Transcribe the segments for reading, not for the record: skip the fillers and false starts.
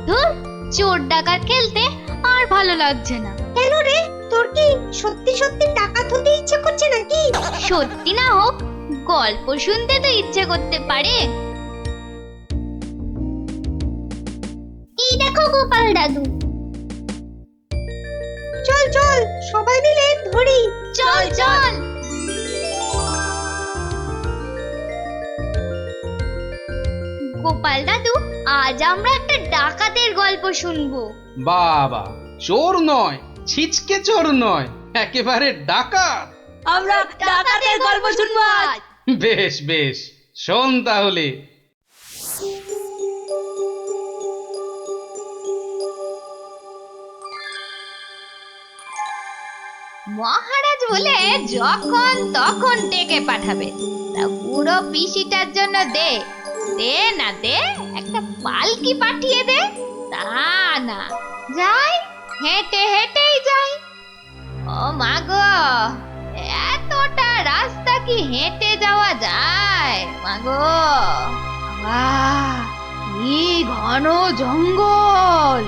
ধুর, চোর ডাকাত খেলতে আর ভালো লাগছে না। কেন রে, তোর কি সত্যি সত্যি টাকা তুলতে ইচ্ছে করছে নাকি? সত্যি না হোক, গল্প শুনতে তো ইচ্ছে করতে পারে। এই দেখো গোপাল দাদু। চল চল সবাই মিলে ধরি। চল চল। গোপাল দাদু, আজ আমরা একটা ডাকাতের গল্প শুনবো। বাবা, চোর নয়, ছিচকে চোর নয়, একেবারে ডাকাত। আমরা ডাকাতের গল্প শুনবো আজ। বেশ বেশ, শোন তাহলে। মহারাজ বলে যখন তখন ডেকে পাঠাবে, তা বুড়ো পিসিটার জন্য দে দে না দে একটা পালকি পাঠিয়ে দে। তা না, যাই হেঁটে হেঁটেই যাই। ও মা গো, এতটা রাস্তা কি হেঁটে যাওয়া যায়? মা গো, বাবা, কি ঘন জঙ্গল!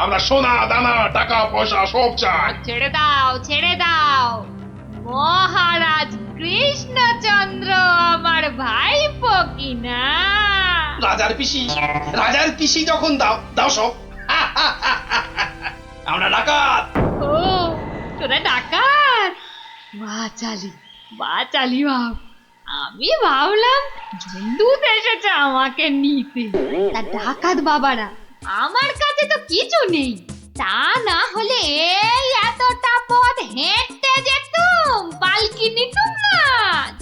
আমরা সোনা দানা টাকা পয়সা সব চাই। ছেড়ে দাও ছেড়ে দাও, মহারাজ কৃষ্ণচন্দ্র আমার ভাইপো কিনা। রাজার পিসি যখন দাও দাও সব। আমরা ডাকাত। ও, তোরা ডাকাত? বাচালি বাচালি ভাব। আমি ভাবলাম ঝুন্ডুত এসেছে আমাকে নিতে। তা ডাকাত বাবারা, আমার কাছে তো কিছু নেই। তা না হলে এই এতটা পথ হেঁটে যেতুম, পালকি নিতুম না।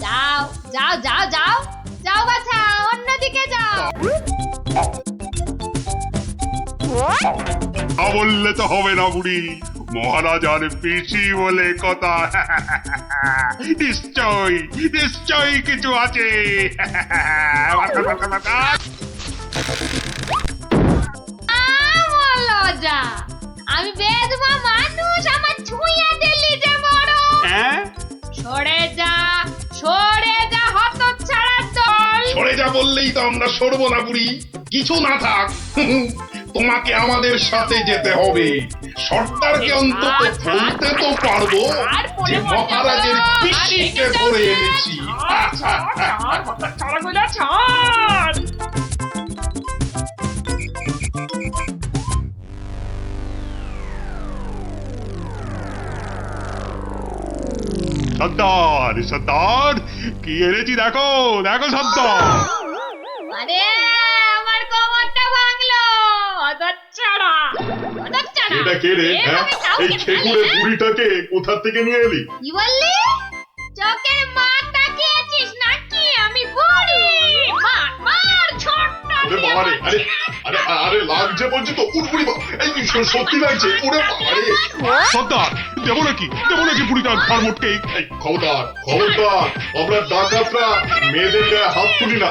যাও যাও যাও যাও যাও বাছা, অন্যদিকে যাও। বললে তো হবে না বুড়ি, মহারাজার পিসি বলে কথা। নিশ্চয় নিশ্চয়ই কিছু আছে। লজা, আমি বেদবা মানুষ, আমার ছুঁয়া দিলি যে বড়। সরে যা হতচ্ছাড়া দল। সরে যা বললেই তো আমরা সরবো না বুড়ি, কিছু না থাক। তোমাকে আমাদের সাথে যেতে হবে। সর্দারকে অন্তত বলতে তো পারবো যে মহারাজের পিসিকে ধরে এনেছি। সর্দার সর্দার, কি এনেছি দেখো দেখো সর্দার। আরে আমার কোমরটা ভাঙলো, হতচ্ছাড়া। এটা কে রে? এই খেকুড়ে বুড়িটাকে কোথা থেকে নিয়ে এলি? কি বললি? চোখের মার তাকিয়েছিস নাকি? আমি বুড়ি? মার মার, ছোট্ট। ওরে বাবা রে, আরে আরে আরে লাগছে বলছি তো। উড়বুড়ি, এই সত্যি লাগছে। ওরে বাবা রে। সর্দার, দেবো নাকি বুড়িটার ঘর মোটকে? খবরদার খবরদার, আমরা ডাকাতরা মেয়েদের গায়ে হাত তুলি না।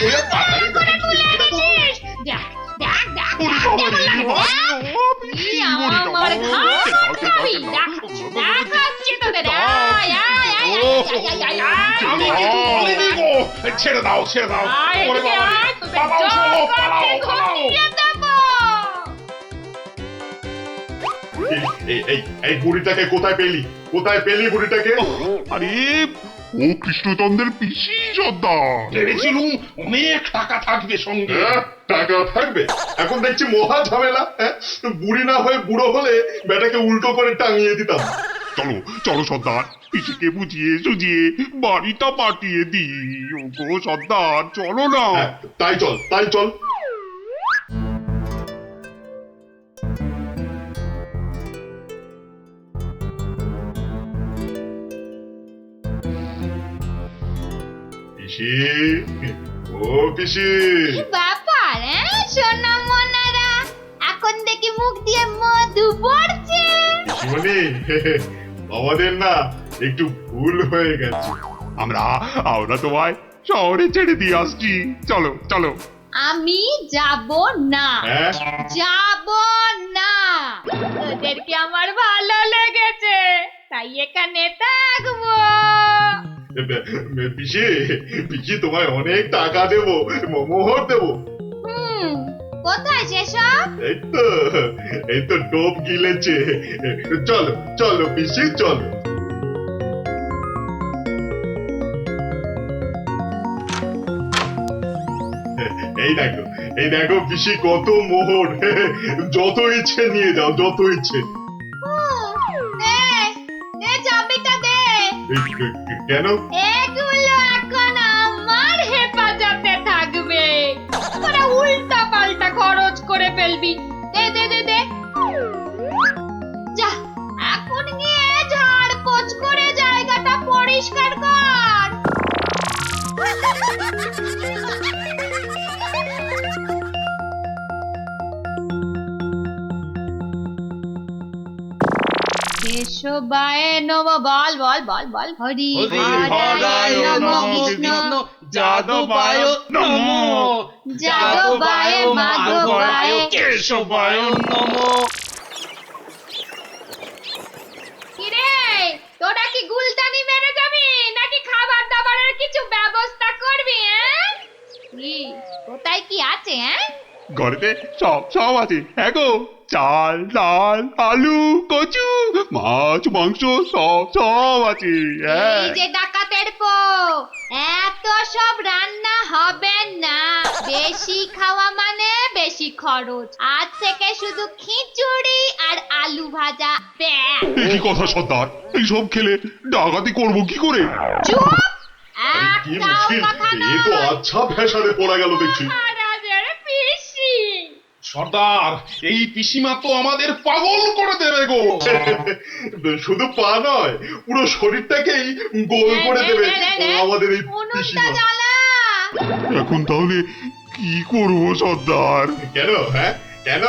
ওরে বাবা রে, দেখ দেখ দেখ, ওরে বাবা রে, আমার ঘাড় খাবি। দেখাচ্ছি তোদের। আয় আয় আয় আয় আয়। আমি কিছু বলিনি গো। ছেড়ে দাও ছেড়ে দাও। ওরে বাবা রে, পালাও সব, পালাও পালাও। এই বুড়িটাকে কোথায় পেলি বুড়িটাকে? আরে ও কৃষ্ণচন্দ্রের পিসি সর্দার। ভেবেছিলুম অনেক টাকা থাকবে সঙ্গে। টাকা থাকবে? এখন দেখছি মহা ঝামেলা। বুড়ি না হয়ে বুড়ো হলে বেটাকে উল্টো করে টাঙিয়ে দিতাম। চলো চলো সর্দার, পিসিকে বুঝিয়ে সুঝিয়ে বাড়িটা পাঠিয়ে দিই। ওগো সর্দার, চলো না। তাই চল। পিসি, ও পিসি। ব্যাপার, সোনা মনারা, এখন দেখি মুখ দিয়ে মধু পড়ছে। পিসিমণি, আমাদের না একটু ভুল হয়ে গেছে। আমরা তোমায় শহরে ছেড়ে দিয়ে আসছি। চলো চলো। আমি যাব না, হ্যাঁ যাব না। তোদেরকে আমার ভালো লেগেছে, তাই এখানে থাকবো। পিসি পিসি তোমায় অনেক টাকা দেবো, মোহর দেবো। কোথায় সেসব? এই তো ডোব গিলেছে। চলো চলো পিসি চলো। এই দেখো পিসি কত মোহর। যত ইচ্ছে নিয়ে যাও, যত ইচ্ছে। দে দে চাবিটা দে। কেন? এগুলো এখন আমার হেফাজতে থাকবে, তোরা উল্টা পাল্টা খরচ করে ফেলবি। দে দে দে দে। যা এখন গিয়ে ঝাড় পোছ করে জায়গাটা পরিষ্কার কর। কেশবায় নম, বল বল বল বল। হরি হরায় নম, কৃষ্ণ যাদবায় নমো, যাদবায় মাধবায় কেশবায় নমো। কিরে, তোরা কি গুলতানি মেরে যাবি নাকি খাবার দাবারের কিছু ব্যবস্থা করবি? কি কোথায় কি আছে? ঘরেতে সব সব আছে। হ্যাঁ গো, চাল ডাল আলু কচু মাছ মাংস সব সব আছে। এই যে ডাকাতের পো, এত সব রান্না হবে না। বেশি খাওয়া মানে বেশি খরচ। আজ থেকে শুধু খিচুড়ি আর আলু ভাজা ব্যাস। কি কথা সর্দার, এইসব খেলে ডাকাতি করবো কি করে? চুপ, কি একটাও মুশকিল, কথা এ তো নয়। আচ্ছা ফ্যাসাদে পড়া গেল দেখছি। মহারাজের পিসি। সর্দার, এই পিসিমা তো আমাদের পাগল করে দেবে গো। শুধু পা নয়, পুরো শরীরটাকেই গোল করে দেবে আমাদের এই উনুনটা পিসিমা। জ্বালা। এখন তাহলে কি করবো সর্দার? কেন? হ্যাঁ কেন?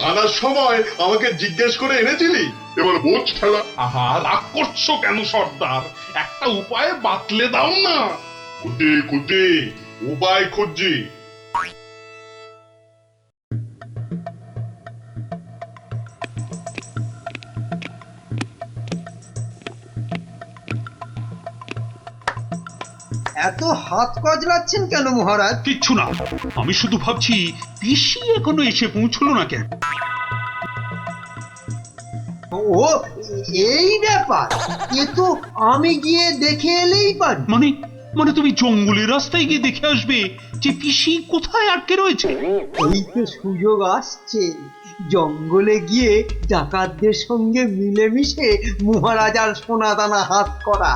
আনার সময় আমাকে জিজ্ঞেস করে এনেছিলি, এবার বোঝ ঠেলা। আহা, রাগ করছো কেন সর্দার? একটা উপায় বাতলে দাও না। কুটি কুটি উপায় খুঁজছি। এত হাত কজলাচ্ছেন কেন মহারাজ? কিচ্ছু না, আমি শুধু ভাবছি পিসি এখনো এসে পৌঁছলো না কেন। ও এই ব্যাপার, এ তো আমি গিয়ে দেখে এলেই পারি। মানে মানে তুমি জঙ্গলের রাস্তায় গিয়ে দেখে আসবে যে পিসি কোথায় আটকে রয়েছে? এই তো সুযোগ আসছে, জঙ্গলে গিয়ে ডাকাতদের সঙ্গে মিলেমিশে মহারাজার সোনাদানা হাত করা।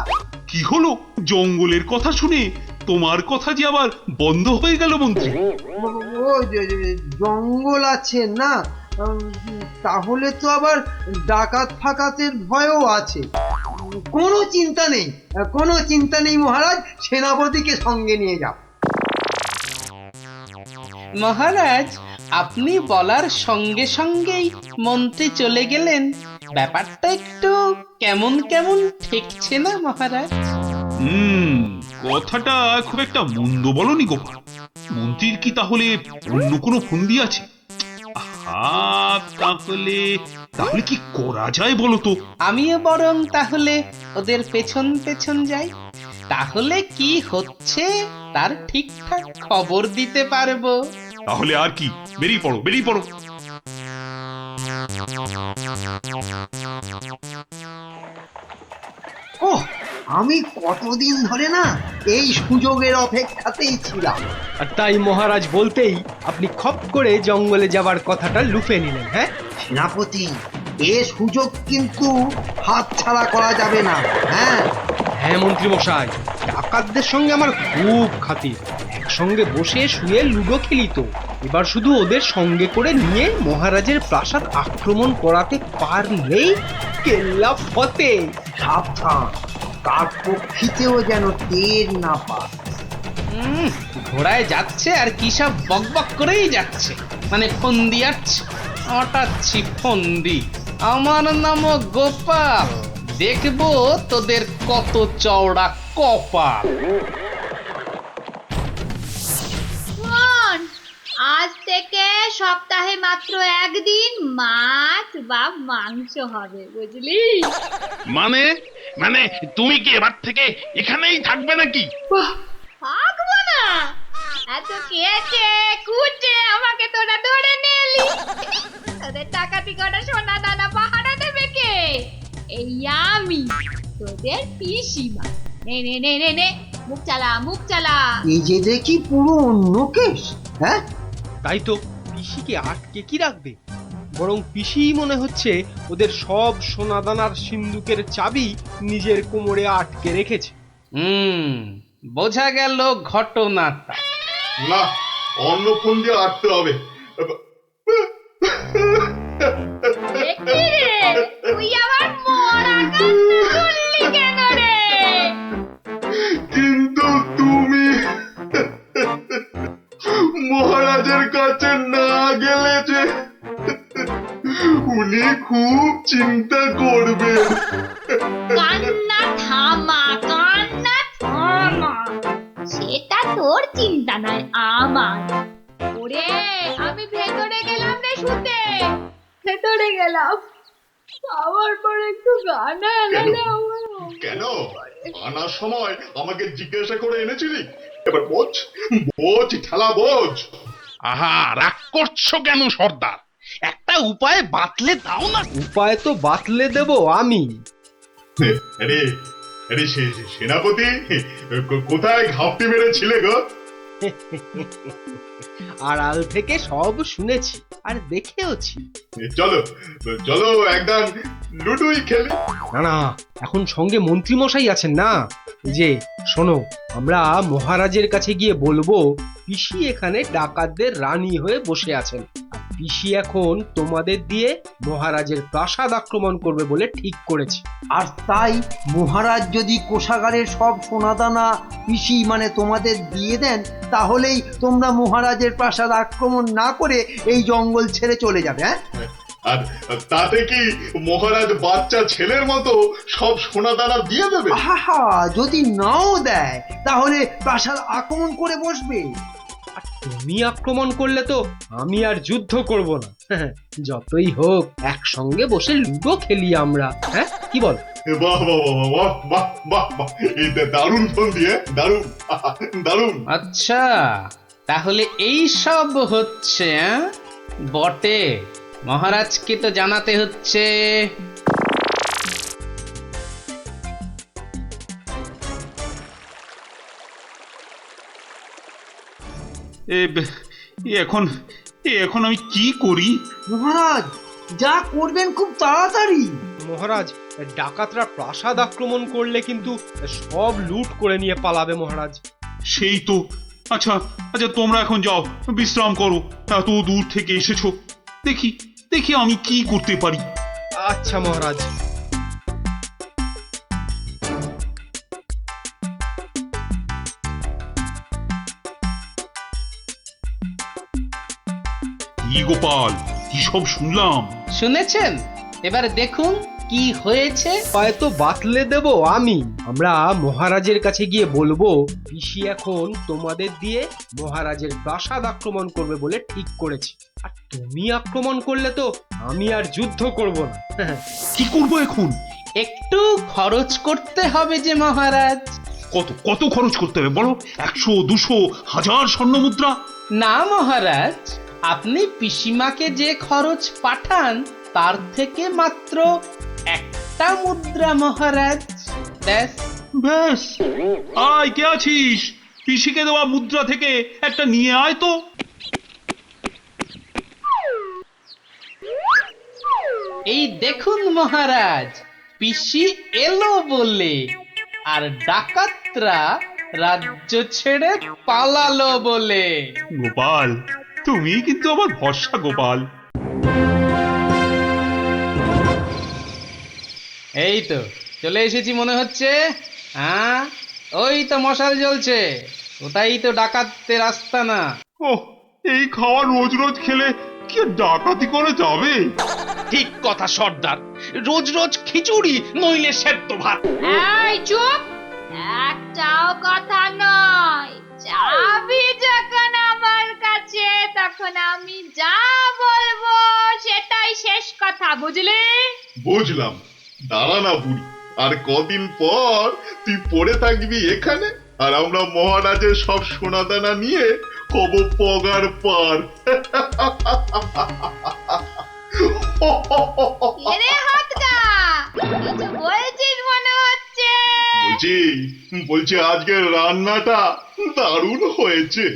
কি হলো, জঙ্গলের কথা শুনে তোমার কথা যে আবার বন্ধ হয়ে গেল মন্ত্রী? ও জঙ্গল আছে না, তাহলে তো আবার ডাকাত ফাকাতের ভয়ও আছে। কোনো চিন্তা নেই, কোনো চিন্তা নেই মহারাজ, সেনাপতিকে সঙ্গে নিয়ে যাও। মহারাজ, আপনি বলার সঙ্গে সঙ্গেই মন্ত্রী চলে গেলেন। ব্যাপারটা একটু কেমন কেমন ঠেকছে না মহারাজ? কথাটা খুব একটা মন্দ বলনি গোপাল। মন্ত্রীর কি তাহলে অন্য কোনো ফন্দি আছে? তাহলে তাহলে কি করা যায় বলো তো? আমিও বরং তাহলে ওদের পেছন পেছন যাই, তাহলে কি হচ্ছে তার ঠিকঠাক খবর দিতে পারবো। তাহলে আর কি, বেরিয়ে পড়ো বেরিয়ে পড়ো। ওহ, আমি কতদিন ধরে না এই সুযোগের অপেক্ষাতেই ছিলাম। আর তাই মহারাজ বলতেই আপনি খপ করে জঙ্গলে যাবার কথাটা লুফে নিলেন। হ্যাঁ সেনাপতি, এ সুযোগ কিন্তু হাতছাড়া করা যাবে না। হ্যাঁ হ্যাঁ মন্ত্রী মশাই, ডাকাতদের সঙ্গে আমার খুব খাতির। একসঙ্গে বসে শুয়ে লুডো খেলি তো। এবার শুধু ওদের সঙ্গে করে নিয়ে মহারাজের প্রাসাদ আক্রমণ করাতে পারলেই কেল্লা ফতে। সাবধান, কার পক্ষিতেও যেন টের না পায়। ঘোড়ায় যাচ্ছে আর কি সব বকবক করেই যাচ্ছে, মানে ফন্দি আটছে, আটাচ্ছি ফন্দি। আমার নাম গোপাল, দেখবো তোদের কত চওড়া কপাল। আজ থেকে সপ্তাহে মাত্র একদিন মাছ বা মাংস হবে, বুঝলি? মানে মানে তুমি কি এবার থেকে এখানেই থাকবে নাকি? থাকবো না? এত কেটে কুটে আমাকে তোরা ধরে নিয়ে এলি। তোদের টাকাতি করা সোনা দানা পাহারা দেবে কে? এই আমি, তোদের পিসিমা। নে নে নে নে নে, মুখ চালা, মুখ চালা। এই যে দেখি পুরো অন্য কেস। হ্যাঁ, তাই তো, পিসিকে আটকে কি রাখবে? বরং পিসিই মনে হচ্ছে ওদের সব সোনাদানার সিন্ধুকের চাবি নিজের কোমরে আটকে রেখেছে। বোঝা গেল ঘটনাটা। না, অন্য ফোন দিয়ে আটতে হবে। দেখি রে, তুই আবার মরা কান্না করলি কেন রে? কিন্তু তুমি মহারাজের কাছে না গেলে যে উনি খুব চিন্তা করবেন। কান্না থামা, কান্না থামা। সেটা তোর চিন্তা নয়, আমার। ওরে, আমি ভেতরে গেলাম রে শুতে, ভেতরে গেলাম। আবার পরে একটু গানা এলাম। কেন আনার সময় আমাকে জিজ্ঞাসা করে এনেছিলি? এবার বোঝ, বোঝ ঠেলা বোঝ। আহা, রাগ করছো কেন সর্দার? একটা উপায় বাতলে দাও না। উপায় তো বাতলে দেব আমি। আরে আরে সেনাপতি, কোথায় ঘাপটি মেরেছিলে গো? আড়াল থেকে সব শুনেছি আর দেখেওছি। চলো চলো, একদম লুডুই খেলি। না না, এখন সঙ্গে মন্ত্রী মশাই আছেন না। এই যে শোনো, আমরা মহারাজের কাছে গিয়ে বলবো পিসি এখানে ডাকাতদের রানী হয়ে বসে আছেন, আর পিসি এখন তোমাদের দিয়ে মহারাজের প্রাসাদ আক্রমণ করবে বলে ঠিক করেছে। আর তাই মহারাজ যদি কোষাগারের সব সোনাদানা পিসি মানে তোমাদের দিয়ে দেন, তাহলেই তোমরা মহারাজের প্রাসাদ আক্রমণ না করে এই জঙ্গল ছেড়ে চলে যাবে। হ্যাঁ, আর তাতে কি মহারাজ বাচ্চা ছেলের মতো সব সোনা দানা দিয়ে দেবে? আহা, যদি নাও দেয় তাহলে প্রাসাদ আক্রমণ করে বসবে। আর তুমি আক্রমণ করলে তো আমি আর যুদ্ধ করব না। যতই হোক একসঙ্গে বসে লুডো খেলি আমরা। হ্যাঁ, কি বল? বাহ বাহ বাহ বাহ বাহ বাহ বাহ, এই দারুণ ফোন দিয়ে, দারুণ দারুণ। আচ্ছা, তাহলে এই সব হচ্ছে বটে। মহারাজকে তো জানাতে হচ্ছে। এখন আমি কি করি? মহারাজ, যা করবেন খুব তাড়াতাড়ি। মহারাজ, ডাকাতরা প্রাসাদ আক্রমণ করলে কিন্তু সব লুট করে নিয়ে পালাবে মহারাজ। সেই তো। আচ্ছা আচ্ছা, তোমরা এখন যাও, বিশ্রাম করো। এত দূর থেকে এসেছো, দেখি দেখি আমি কি করতে পারি। আচ্ছা মহারাজ। কি গোপাল, কি সব শুনলাম? শুনেছেন? এবার দেখুন কি হয়েছে। উপায় তো বাতলে দেব আমি। আমরা মহারাজের কাছে গিয়ে বলবো পিসি এখন তোমাদের দিয়ে মহারাজের প্রাসাদ আক্রমণ করবে বলে ঠিক করেছে, আর তুমি আক্রমণ করলে তো আমি আর যুদ্ধ করব না। কি করবো এখন? একটু খরচ করতে হবে যে মহারাজ। কত কত খরচ করতে হবে বলো? 100, 200, 1000 স্বর্ণ মুদ্রা? না মহারাজ, আপনি পিসিমাকে যে খরচ পাঠান তার থেকে মাত্র একটা মুদ্রা মহারাজ। ব্যাস। ব্যাস? আয়, কে আছিস? পিসিকে দেওয়া মুদ্রা থেকে একটা নিয়ে আয় তো। এই দেখুন মহারাজ, পিসি এলো বলে, আর ডাকাতরা রাজ্য ছেড়ে পালালো বলে। গোপাল, তুমি কিন্তু আমার ভরসা গোপাল। এই তো চলে এসেছি মনে হচ্ছে। হ্যাঁ, ওই তো মশাল জ্বলছে, ওটাই তো ডাকাতদের আস্তানা। ওহ, এই খাওয়া রোজ রোজ খেলে কি আর ডাকাতি করা যাবে? ঠিক কথা সর্দার, রোজ রোজ খিচুড়ি নইলে সেদ্ধ ভাত। এই চুপ, একটাও কথা নয়। চাবি যখন আমার কাছে, তখন এখন আমি যা বলবো সেটাই শেষ কথা, বুঝলি? বুঝলাম। দাঁড়া না বুড়ি, আর কদিন পর তুই পড়ে থাকবি এখানে, আর আমরা মহারাজের সব সোনাদানা নিয়ে হব পগার পার। এরে হাতটা, কিছু বলছিস মনে হচ্ছে। বলছি আজকের রান্নাটা দারুণ হয়েছে।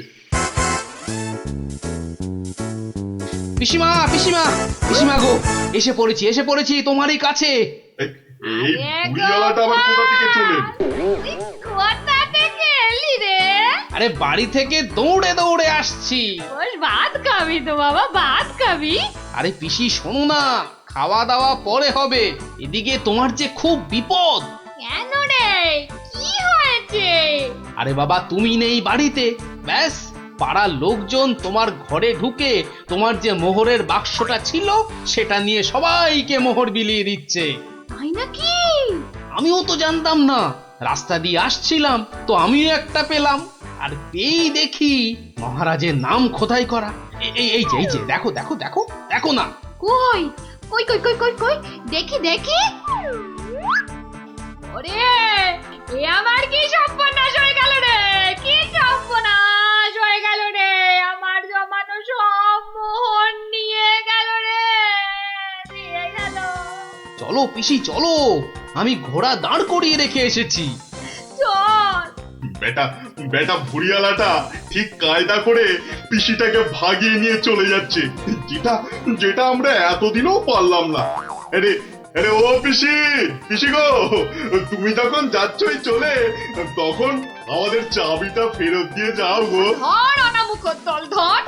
পিসিমা পিসিমা পিসিমা গো, এসে পড়েছি তোমারই কাছে। এই বুড়িওয়ালাটা আবার কোথা থেকে চলে? কোথা থেকে এলি রে? আরে বাড়ি থেকে দৌড়ে দৌড়ে আসছি। বস, ভাত খাবি তো বাবা, ভাত খাবি? আরে পিসি শোনো না, খাওয়া দাওয়া পরে হবে, এদিকে তোমার যে খুব বিপদ। কেন রে, কি হয়েছে? আরে বাবা তুমি নেই বাড়িতে, ব্যাস পাড়ার লোকজন তোমার ঘরে ঢুকে তোমার যে মোহরের বাক্সটা ছিল সেটা নিয়ে সবাইকে মোহর বিলিয়ে দিচ্ছে। তাই নাকি? আমিও তো জানতাম না, রাস্তা দিয়ে আসছিলাম তো আমিও একটা পেলাম, আর পেয়েই দেখি মহারাজের নাম খোদাই করা। এই যে দেখো দেখো দেখো দেখো না। কই কই কই কই কই কই, দেখি দেখি। ওরে, এ আমার কি সর্বনাশ হয়ে গেল রে, কি সর্বনাশ হয়ে গেল রে, আমার জমানো সব মোহর নিয়ে গেল রে, নিয়ে গেল। চলো পিসি চলো, আমি ঘোড়া দাঁড় করিয়ে রেখে এসেছি। চল। বেটা বেটা বুড়িওয়ালাটা ঠিক কায়দা করে পিসিটাকে ভাগিয়ে নিয়ে চলে যাচ্ছে, যেটা যেটা আমরা এতদিনও পারলাম না। আরে আরে ও পিসি, পিসি গো, তুমি যখন যাচ্ছই চলে, তখন আমাদের চাবিটা ফেরত দিয়ে যাও গো। ধর অনামুখ দল, ধর।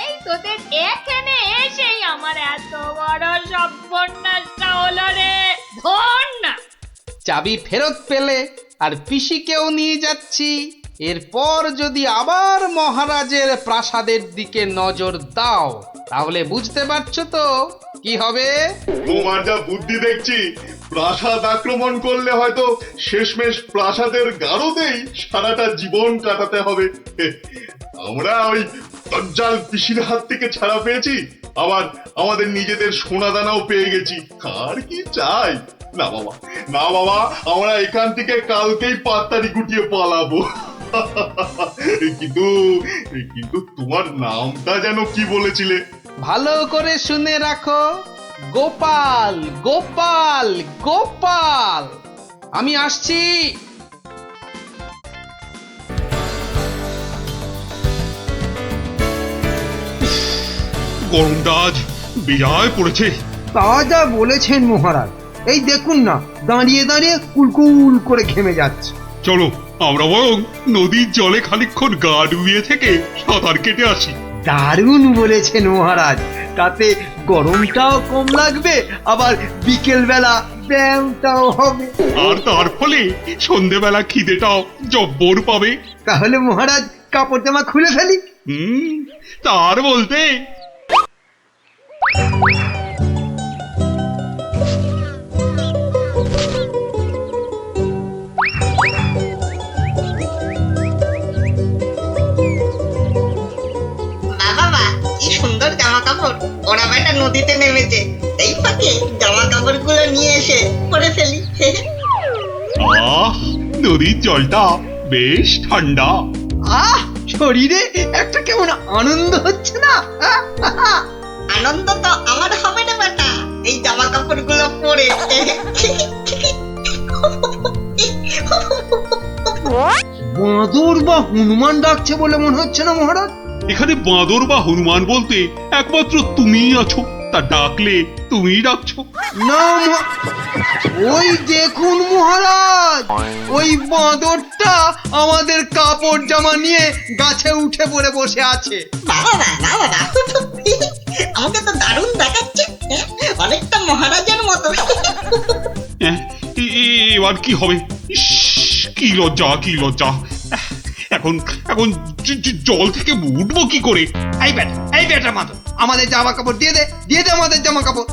এই তোদের এখানে এসেই আমার এত বড় সর্বনাশটা হলো রে, ধর না। চাবি ফেরত পেলে আর পিসিকেও নিয়ে যাচ্ছি। এরপর যদি আবার মহারাজের প্রাসাদের দিকে নজর দাও তাহলে বুঝতে পারছো তো কি হবে। তোমার যা বুদ্ধি দেখছি, প্রাসাদ আক্রমণ করলে হয়তো শেষমেশ প্রাসাদের গারদেই সারাটা জীবন কাটাতে হবে। আমরা ওই দজ্জাল পিসির হাত থেকে ছাড়া পেয়েছি, আবার আমাদের নিজেদের সোনাদানাও পেয়ে গেছি, আর কি চাই? না বাবা, না বাবা, আমরা এখান থেকে কালকেই পাত্তারি গুটিয়ে পালাবো। কিন্তু কিন্তু তোমার নামটা যেন কি বলেছিলে? ভালো করে শুনে রাখো, গোপাল গোপাল গোপাল। আমি আসছি। গরমটা আজ বেজায় পড়েছে। তা যা বলেছেন মহারাজ, এই দেখুন না, দাঁড়িয়ে দাঁড়িয়ে কুলকুল করে ঘেমে যাচ্ছে। চলো আমরা বরং নদীর জলে খানিকক্ষণ গা ডুবিয়ে থেকে সাঁতার কেটে আসি। দারুণ বলেছেন মহারাজ, তাতে গরমটাও কম লাগবে, আবার বিকেল বেলা ব্যায়ামটাও হবে। আর তার ফলে সন্ধেবেলা খিদেটাও জব্বর পাবে। তাহলে মহারাজ কাপড় জামা খুলে ফেলি। তার বলতে বাবা, কি সুন্দর জামা কাপড়, ওরা বেটা নদীতে নেমেছে, এই ফাঁকে জামা কাপড় গুলো নিয়ে এসে পরে ফেলি। আহ, নদীর জলটা বেশ ঠান্ডা। আহ, শরীরে একটা কেমন আনন্দ হচ্ছে না? আনন্দ তো আমার হবে না বেটা, এই জামা কাপড় গুলো পরে। বাঁদর বা হনুমান ডাকছে বলে মনে হচ্ছে না মহারাজ? এখানে বাঁদর বা হনুমান বলতে একমাত্র তুমিই আছো, তা ডাকলে তুমিই ডাকছো। না ওই দেখুন মহারাজ, ওই বাঁদরটা আমাদের কাপড় জামা নিয়ে গাছে উঠে পড়ে বসে আছে। বাবা বাবা, আমাকে তো দারুণ দেখাচ্ছে, অনেকটা মহারাজের মতো। এবার কি হবে? ইস, কি লজ্জা, কি লজ্জা। এখন এখন জল থেকে উঠবো কি করে? এই বেটা মাদর, আমাদের জামা কাপড় দিয়ে দে, দিয়ে দে আমাদের জামা কাপড়।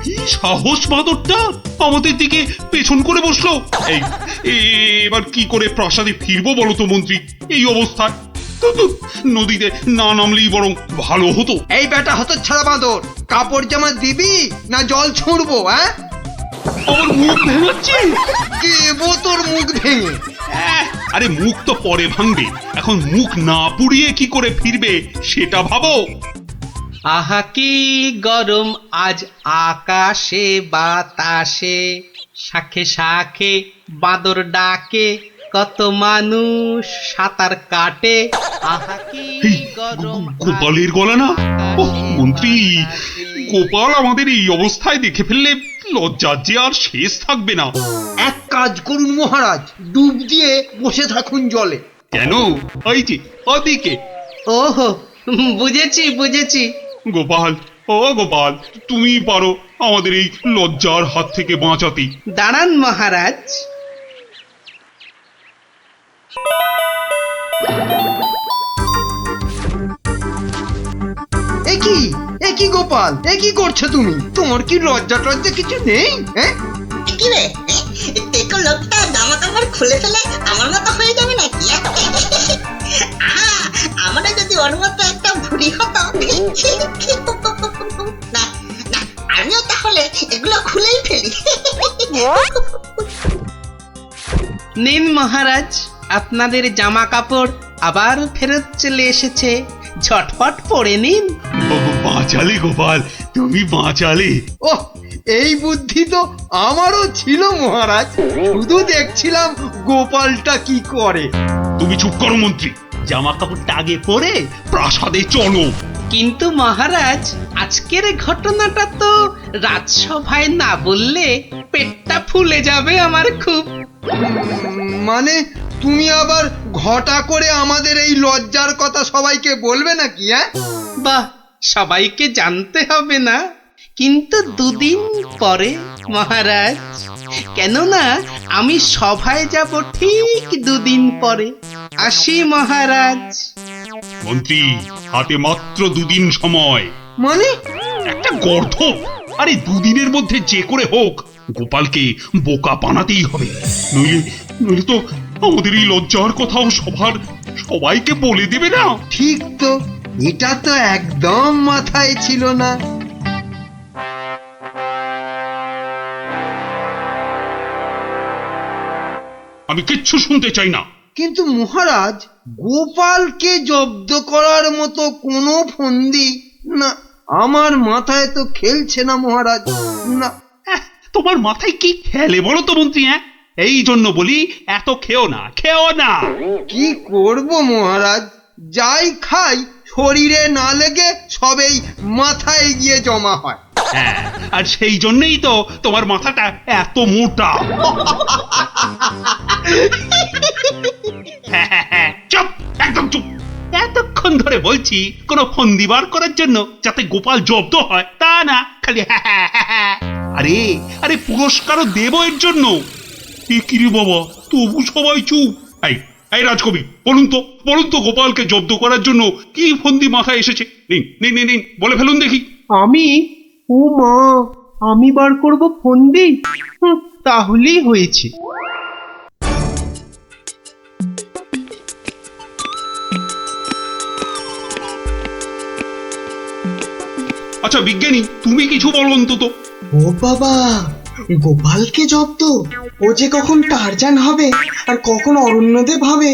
কি সাহস বাঁদরটা আমাদের দিকে পেছন করে বসলো। এই এবার কি করে প্রাসাদে ফিরবো বলো তো মন্ত্রী, এই অবস্থায়? নদীতে না নামলেই বরং ভালো হতো। এই বেটা হতো ছাড়া বাঁদর, কাপড় জামা দিবি না জল ছুঁড়বো? হ্যাঁ, আমার মুখ ভেঙাচ্ছে। দেবো তোর মুখ ভেঙে। আরে মুখ তো পরে ভাঙবে, এখন মুখ না পুড়িয়ে কি করে ফিরবে সেটা ভাবো। আহা কি গরম আজ আকাশে বাতাসে, শাখে শাখে বাদর ডাকে, কত মানুষ সাঁতার কাটে। আহা কি এই, গরম গোপালের গলা না? ওহ, মন্ত্রী, গোপাল আমাদের এই অবস্থায় দেখে ফেললে লজ্জার যে আর শেষ থাকবে না। এক কাজ করুন মহারাজ, ডুব দিয়ে বসে থাকুন জলে। কেন? ওই যে ওদিকে। ওহো, বুঝেছি বুঝেছি। গোপাল, ও গোপাল, তুমি পারো আমাদের এই লজ্জার হাত থেকে বাঁচাতে। দাঁড়ান মহারাজ। এ কি গোপাল, এ কি করছো তুমি? তোমার কি লজ্জা টজ্জা কিছু নেই? হ্যাঁ, কি রে, টেকো লোকটা জামা কাপড় খুলে ফেলে আমার মতো হয়ে যাবে নাকি? আমরা যদি ওর মতো একটা ভুড়ি হতো, না না, আমিও তাহলে এগুলো খুলেই ফেলি। নিন মহারাজ, আপনাদের জামা কাপড় আবার ফেরত চলে এসেছে, ঝটপট পরে নিন। বাঁচালে গোপাল, তুমি বাঁচালে। ওহ, এই বুদ্ধি তো আমারও ছিল মহারাজ, শুধু দেখছিলাম গোপালটা কি করে। তুমি চুপ করো মন্ত্রী, জামা কাপড়টা আগে পরে প্রাসাদে চলো। কিন্তু মহারাজ, আজকের ঘটনাটা তো রাজসভায় না বললে পেটটা ফুলে যাবে আমার খুব। মানে তুমি আবার ঘটা করে আমাদের এই লজ্জার কথা সবাইকে বলবে নাকি? হ্যাঁ, বাহ, সবাইকে জানতে হবে না, কিন্তু দুদিন পরে মহারাজ। কেননা আমি সভায় যাব ঠিক দুদিন পরে। আসি মহারাজ। মন্ত্রী, হাতে মাত্র দুদিন সময়। মানে একটা গর্ধপ। আরে দুদিনের মধ্যে যে করে হোক গোপালকে বোকা বানাতেই হবে, নইলে নইলে তো আমাদের এই লজ্জার কথাও সবাইকে বলে দেবে না। ঠিক তো, এটা তো একদম মাথায় ছিল না। আমি কিচ্ছু শুনতে চাই না। কিন্তু মহারাজ, গোপালকে জব্দ করার মতো কোনো ফন্দি না, আমার মাথায় তো খেলছে না মহারাজ। না, তোমার মাথায় কি খেলে বলো তো মন্ত্রী? এই জন্য বলি এত খেও না, খেও না। কি করব মহারাজ, যাই খাই শরীরে না লেগে সবেই মাথায় গিয়ে জমা হয়। হ্যাঁ, আর সেই জন্যই তো তোমার মাথাটা এত মোটা। চুপ, একদম চুপ। এতক্ষণ ধরে বলছি কোনো ফন্দি বার করার জন্য যাতে গোপাল জব্দ হয়, তা না খালি আরে আরে পুরস্কারও দেব এর জন্য। এ কি রে বাবা, তবু সবাই চুপ। এই রাজকবি, বলুন তো গোপালকে জব্দ করার জন্য কি ফন্দি মাথায় এসেছে? নিন নিন নিন নিন, বলে ফেলুন দেখি। ও মা, আমি বার করব ফন্দি? তাহলেই হয়েছে। আচ্ছা বিজ্ঞানী, তুমি কিছু বলো অন্তত। ও বাবা, গোপালকে জব্দ? ও যে কখন টারজান হবে আর কখন অরণ্যদেব হবে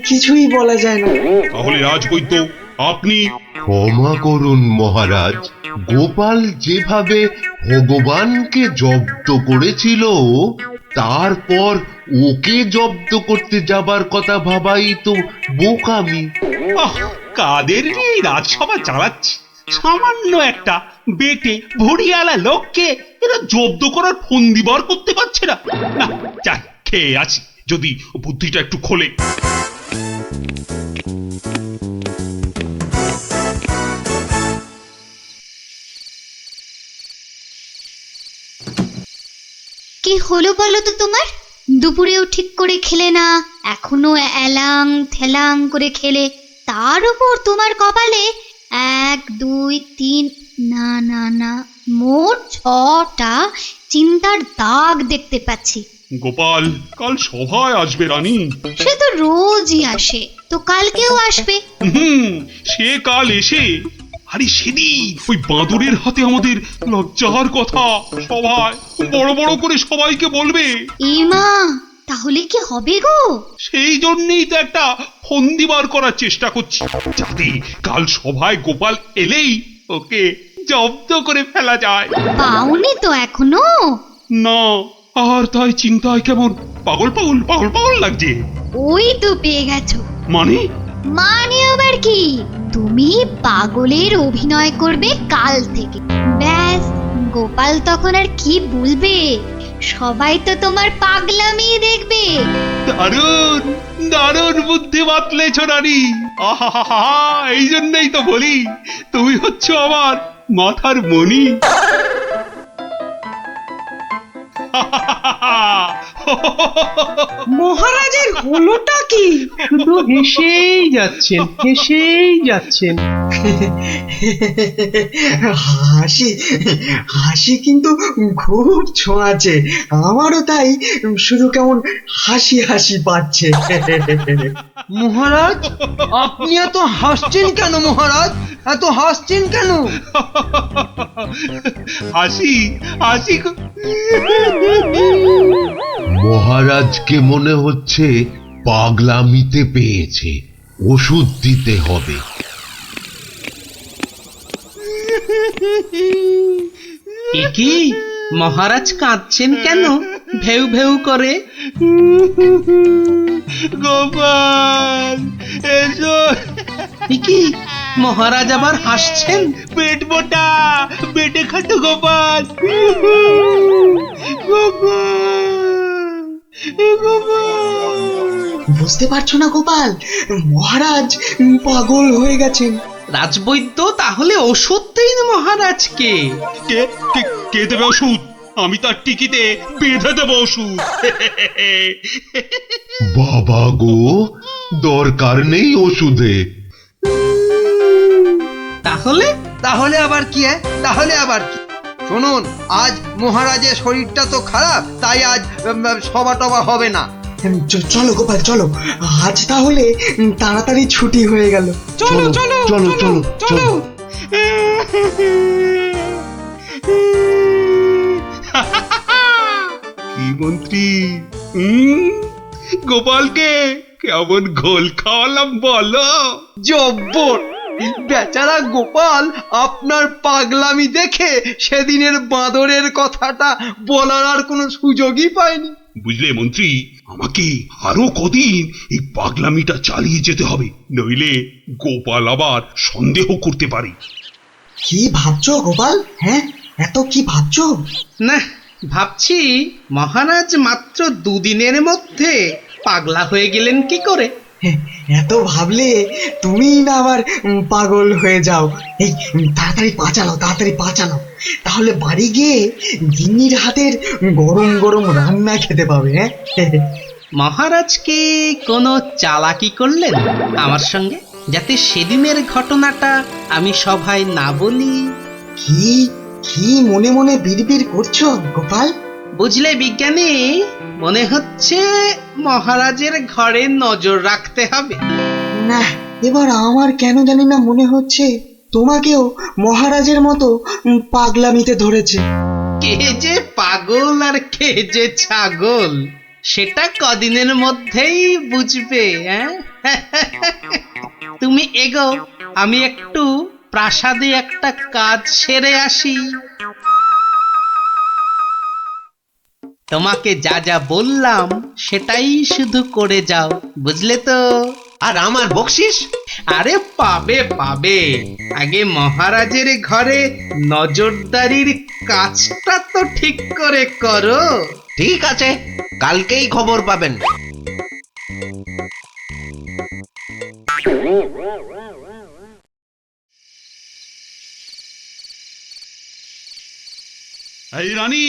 কিছুই বলা যায় না। তাহলে রাজবৈদ্য, আপনি। ক্ষমা করুন মহারাজ, গোপাল যেভাবে ভগবানকে জব্দ করেছিল, তারপর ওকে জব্দ করতে যাবার কথা ভাবাই তো বোকামি। কাদের এই রাজসভা চালাচ্ছি, সামান্য একটা বেটে ভড়িয়ালা লোককে এরা জব্দ করার ফন্দি বার করতে পারছে না। না, যাই খেয়ে আছি, যদি বুদ্ধিটা একটু খোলে। কি হলো বলো তো তোমার? দুপুরেও ঠিক করে খেলে না, এখনো এলাং থেলাং করে খেলে, তার উপর তোমার কপালে 1 2 3, না না না, মোট 6টা চিন্তার দাগ দেখতে পাচ্ছি। গোপাল কাল সভায় আসবে রানী। সে তো রোজই আসে, তো কালকেও আসবে। সে কাল এসে আরে সেদিন ওই বাঁদরের হাতে আমাদের লজ্জার কথা সভায় বড় বড় করে সবাইকে বলবে। মা, তাহলে কি হবে গো? সেই জন্যই তো একটা ফন্দি বার করার চেষ্টা করছি, যাতে কাল সভায় গোপাল এলেই ওকে জব্দ করে ফেলা যায়। পাওনি তো এখনো? না, আর তাই চিন্তায় কেমন পাগল পাগল পাগল পাগল লাগছে। ওই তো পেয়ে গেছো। মানে আবার কি? তুমি পাগলের অভিনয় করবে কাল থেকে। ব্যাস, গোপাল তখন আর কি বলবে, সবাই তো তোমার পাগলামি দেখবে। দারুণ দারুণ বুদ্ধি বাতলেছ রানী। আহা, এই জন্যই তো বলি তুমি হচ্ছ আমার মাথার মণি। মহারাজের হলোটা কি? শুধু হেসেই যাচ্ছেন, হেসেই যাচ্ছেন। হাসি হাসি কিন্তু খুব ছোঁয়াছে, আমারও তাই শুধু কেমন হাসি হাসি পাচ্ছে। মহারাজ, আপনি এত হাসছেন কেন? মহারাজ, এত হাসছেন কেন? হাসি হাসি মহারাজকে মনে হচ্ছে পাগলামিতে পেয়েছে, ওষুধ দিতে হবে। কি মহারাজ কাঁদছেন কেন ভেউ ভেউ করে? গোপাল এসো। কি মহারাজ আবার হাসছেন? পেট মোটা পেটে খাটো গোপাল। বুঝতে পারছো না গোপাল, মহারাজ পাগল হয়ে গেছেন। রাজবৈদ্য তাহলে ওষুধ দিন মহারাজকে। কে কে কে দেবে ওষুধ? আমি তার টিকিতে বেঁধে দেবো ওষুধ। বাবা গো, দরকার নেই ওষুধে। তাহলে তাহলে আবার কি? তাহলে আবার কি? শুনুন, আজ মহারাজের শরীরটা তো খারাপ, তাই আজ সভা টভা হবে না। চলো গোপাল চলো, আজ তাহলে তাড়াতাড়ি ছুটি হয়ে গেল। চলো চলো চলো চলো চলো। কি মন্ত্রী, গোপালকে কেমন ঘোল খাওয়ালাম বলো? জব্বর! বেচারা গোপাল আপনার পাগলামি দেখে সেদিনের বাঁদরের কথাটা বলার আর কোনো সুযোগই পায়নি। বুঝলে মন্ত্রী, আমাকে আরো কদিন এই পাগলামিটা চালিয়ে যেতে হবে, নইলে গোপাল আবার সন্দেহ করতে পারে। কি ভাবছো গোপাল? হ্যাঁ, এত কি ভাবছো? না, ভাবছি মহারাজ মাত্র দুদিনের মধ্যে পাগলা হয়ে গেলেন কি করে। এত ভাবলে তুমি না আবার পাগল হয়ে যাও। এই তাড়াতাড়ি পা চালাও, তাহলে বাড়ি গিয়ে গিন্নির হাতের গরম গরম রান্না খেতে পাবে। হ্যাঁ, মহারাজ কি কোনো চালাকি করলেন আমার সঙ্গে, যাতে সেদিনের ঘটনাটা আমি সভায় না বলি? কি কি মনে মনে বিড়বিড় করছো গোপাল? বুঝলে বিজ্ঞানী, মনে হচ্ছে মহারাজের ঘরে নজর রাখতে হবে। না, এবার আমার কেন জানি না মনে হচ্ছে তোমাকেও মহারাজের মতো পাগলামিতে ধরেছে। কে যে পাগল আর কে যে ছাগল, সেটা কদিনের মধ্যেই বুঝবে। তুমি এগো, আমি একটু প্রাসাদে একটা কাজ সেরে আসি। তোমাকে যা যা বললাম সেটাই শুধু করে যাও, বুঝলে তো? আর আমার বকশিস? আরে পাবে পাবে, আগে মহারাজের ঘরে নজরদারির কাজটা তো ঠিক করে করো। ঠিক আছে, কালকেই খবর পাবেন। এই রানী,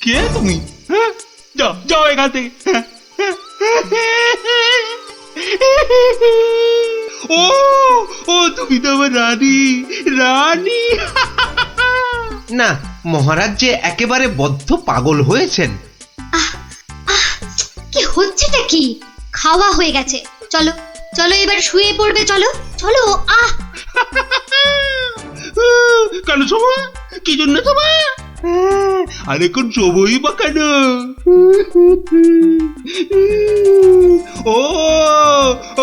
কে তুমি? হ্যাঁ, যাও যাও এখান থেকে। ও ও তুমি তো আমার রানী। রানী না, মহারাজ যে একেবারে বদ্ধ পাগল হয়েছেন। কি হচ্ছেটা কি? খাওয়া হয়ে গেছে, চলো চলো এবার শুয়ে পড়বে, চলো চলো। কেন শোভা? কি জন্য শোভা? আর এখন শোভই বা কেন? ও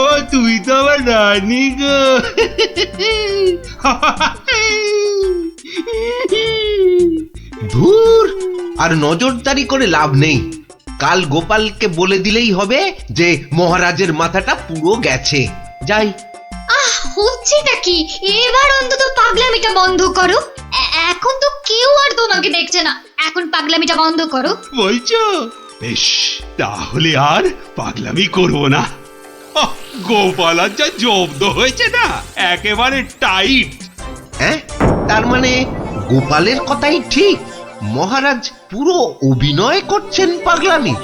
ও তুই তো আমার রানী গো। ধুর, আর নজরদারি করে লাভ নেই। কাল গোপালকে বলে দিলেই হবে যে মহারাজের মাথাটা পুরো গেছে। যাই। হচ্ছেটা কি? এবার অন্তত পাগলামিটা বন্ধ করো। এখন তো কেউ আর তোমাকে দেখছে না, এখন পাগলামিটা বন্ধ করো। বলছো? বেশ, তাহলে আর পাগলামি করবো না। গোপাল আর যা জব্দ হয়েছে না, একেবারে টাইট। হ্যাঁ, তার মানে গোপালের কথাই ঠিক, মহারাজ পুরো অভিনয় করছেন পাগলামি।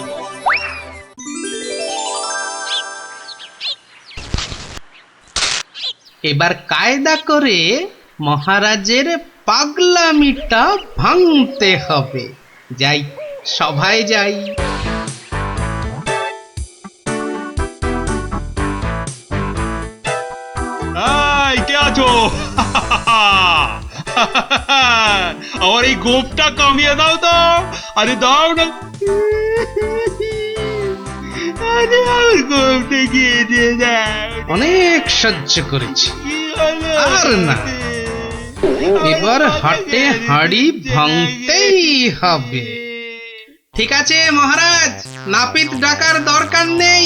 এবার কায়দা করে মহারাজের পাগলামিটা ভাঙতে হবে। যাই, সভায় যাই। এই, কে আছো? আমার এই গোপটা কমিয়ে দাও তো। আরে দাও না। আরে আমার গোপটা গিয়ে দিয়ে দাও। অনেক সহ্য করেছি, আর না। এবার হাটে হাড়ি ভাঙতেই হবে। ঠিক আছে মহারাজ, নাপিত ডাকার দরকার নেই,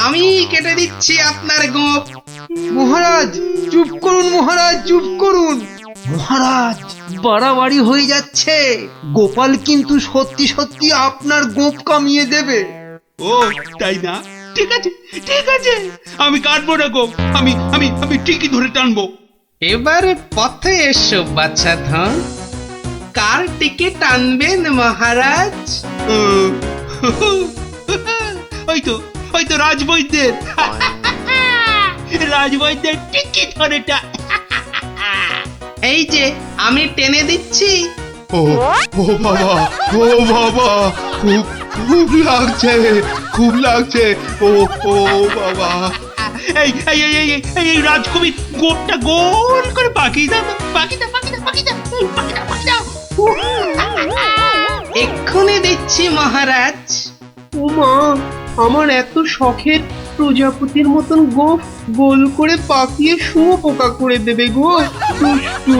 আমি কেটে দিচ্ছি আপনার গোপ। মহারাজ চুপ করুন, মহারাজ চুপ করুন। মহারাজ বাড়াবাড়ি হয়ে যাচ্ছে, গোপাল কিন্তু সত্যি সত্যি আপনার গোপ কামিয়ে দেবে। ও তাই না? ঠিক আছে ঠিক আছে, আমি কাটবো না গোপ, আমি আমি আমি ঠিকই ধরে টানবো। এবারে পথে এসো বাচ্চা ধন, কার টিকে টানবেন মহারাজ? ওই তো রাজবৈদ্যের। রাজবৈদ্যের টিকি ধরে এই যে আমি টেনে দিচ্ছি। ও ও বাবা, ও বাবা, খুব খুব লাগছে, খুব লাগছে। ও ও বাবা। এই এই এই এই এই রাজকবি গোপটা গোল করে পাকিয়ে দাও, পাকিয়ে দাও, পাকিয়ে দাও, পাকিয়ে দাও, পাকিয়ে দাও, পাকিয়ে দাও। এক্ষুনি দিচ্ছি মহারাজ। ও মা, আমার এত শখের প্রজাপতির মতন গোপ গোল করে পাকিয়ে শুঁয়োপোকা করে দেবে গো, দুষ্টু।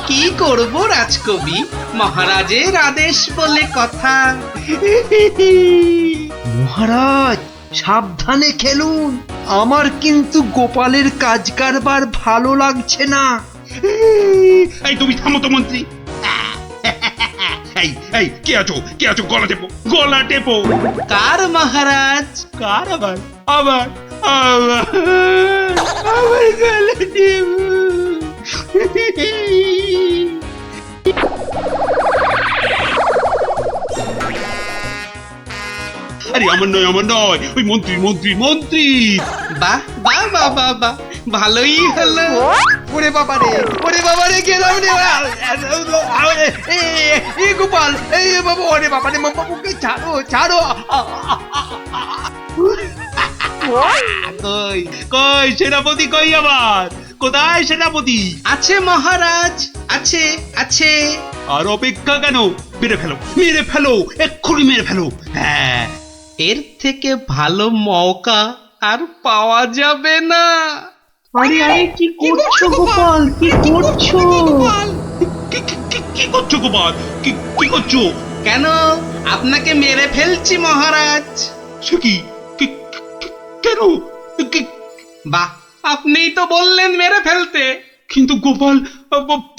কি করব রাজকবি, মহারাজের আদেশ বলে কথা। মহারাজ সাবধানে খেলুন, আমার কিন্তু গোপালের কাজ কারবার ভালো লাগছে না। এই তুমি থামো তো মন্ত্রী। এই এই কে আছো, কে আছো? গলা টেপো, গলা টেপো। কার মহারাজ? কার? আবার আবার আবার আবার গলা টেপো। আরে আমার নয়, আমার নয়, ওই মন্ত্রী মন্ত্রী মন্ত্রী। বাহ বাহ বাহ বাহ বাহ, ভালোই হলো। ওরে বাবা রে গেলাম রে। এই গোপাল, এই বাবা, ওরে বাবা রে, বাবুকে ছাড়ো ছাড়ো। কই কই সেনাপতি, কই আবার? কোথায় সেনাপতি? আছে মহারাজ, আছে আছে। আর অপেক্ষা কেন? মেরে ফেলো, মেরে ফেলো, এক্ষুনি মেরে ফেলো। হ্যাঁ, এর থেকে ভালো মৌকা আর পাওয়া যাবে না। আরে আরে, কি করছো গোপাল, কি করছো? কি করছো গোপাল? কি করছো? কেন, আপনাকে মেরে ফেলছি মহারাজ। সে কি? কেন? বাহ, আপনিই তো বললেন মেরে ফেলতে। কিন্তু গোপাল,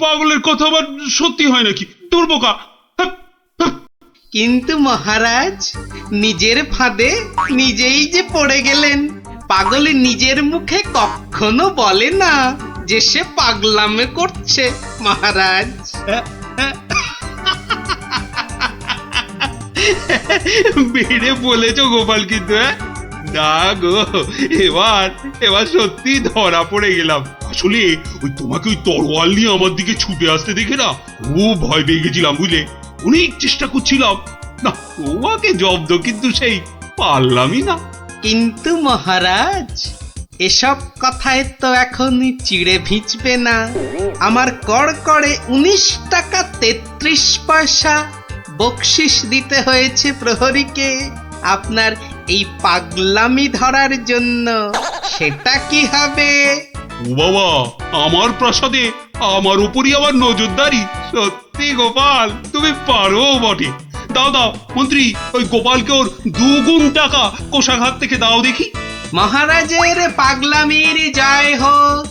পাগলের কথা আবার সত্যি হয় নাকি? তোর বোকা। কিন্তু মহারাজ, নিজের ফাঁদে নিজেই যে পড়ে গেলেন। পাগল নিজের মুখে কখনো বলে না যে সে পাগলামে করছে মহারাজ। বেড়ে বলেছ গোপাল, কিন্তু না গো, এবার সত্যি ধরা পড়ে গেলাম। আসলে ওই তোমাকে ওই তরোয়াল নিয়ে আমার দিকে ছুটে আসতে দেখে না খুব ভয় পেয়ে গেছিলাম বুঝলে। অনেক চেষ্টা করছিলাম না তোমাকে জব্দ কিন্তু সেই পারলামই না। কিন্তু মহারাজ, এসব কথায় তো এখন চিড়ে ভিজবে না। আমার কড়কড়ে 19 টাকা 33 পয়সা বকশিস দিতে হয়েছে প্রহরীকে আপনার এই পাগলামি ধরার জন্য। সেটা কি হবে? ও বাবা, আমার প্রাসাদে আমার উপরই আবার নজরদারি? সত্যি গোপাল, তুমি পারো বটে। দাও দাও মন্ত্রী, ওই গোপালকে ওর 2 গুণ টাকা কোষাঘাত থেকে দাও দেখি। মহারাজের পাগলামির জয় হোক।